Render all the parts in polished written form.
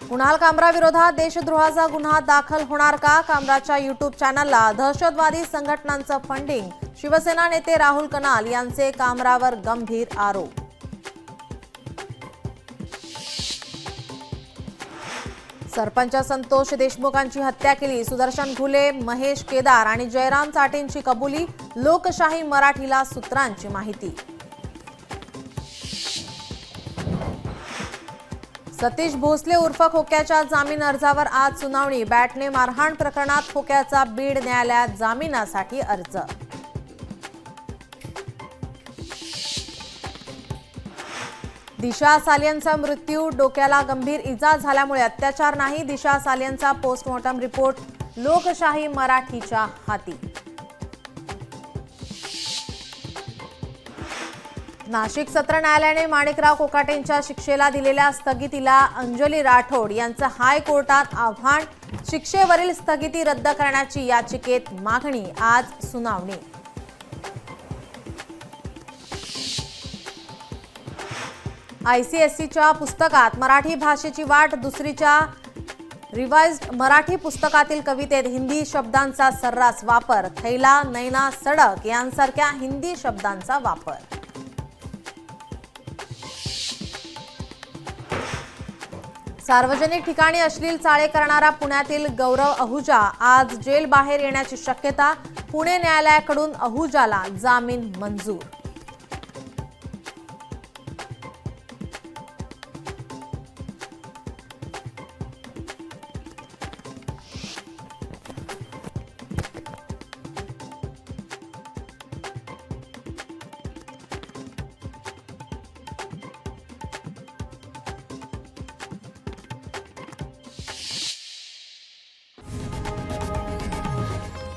कुणाल कामरा विरोधात देशद्रोहाचा गुन्हा दाखल होणार का? कामराच्या यूट्यूब चॅनलला दहशतवादी संघटनांचं फंडिंग. शिवसेना नेते राहुल कनाल यांचे कामरावर गंभीर आरोप. सरपंच संतोष देशमुखांची हत्या केली. सुदर्शन घुले, महेश केदार आणि जयराम चाटेंची कबुली. लोकशाही मराठीला सूत्रांची माहिती. सतीश भोसले उर्फ खोक्याच्या जामीन अर्जावर आज सुनावणी. बॅटने मारहाण प्रकरणात खोक्याचा बीड न्यायालयात जामिनासाठी अर्ज. दिशा सालियनचा मृत्यू. डोक्याला गंभीर इजा झाल्यामुळे अत्याचार नाही. दिशा सालियनचा पोस्टमॉर्टम रिपोर्ट लोकशाही मराठीच्या हाती. नाशिक सत्र न्यायालयाने माणिकराव कोकाटेंच्या शिक्षेला दिलेल्या स्थगितीला अंजली राठोड यांचं हायकोर्टात आव्हान. शिक्षेवरील स्थगिती रद्द करण्याची याचिकेत मागणी. आज सुनावणी. ICSEच्या पुस्तकात मराठी भाषेची वाट. दुसरीच्या रिवाइज्ड मराठी पुस्तकातील कवितेत हिंदी शब्दांचा सर्रास वापर. थैला, नैना, सडक यांसारख्या हिंदी शब्दांचा वापर. सार्वजनिक ठिकाणी अश्लील चाळे करणारा पुण्यातील गौरव अहुजा आज जेल बाहेर येण्याची शक्यता. पुणे न्यायालयाकडून अहुजाला जामीन मंजूर.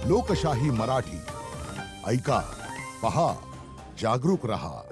लोकशाही मराठी ऐका, पहा, जागरूक रहा.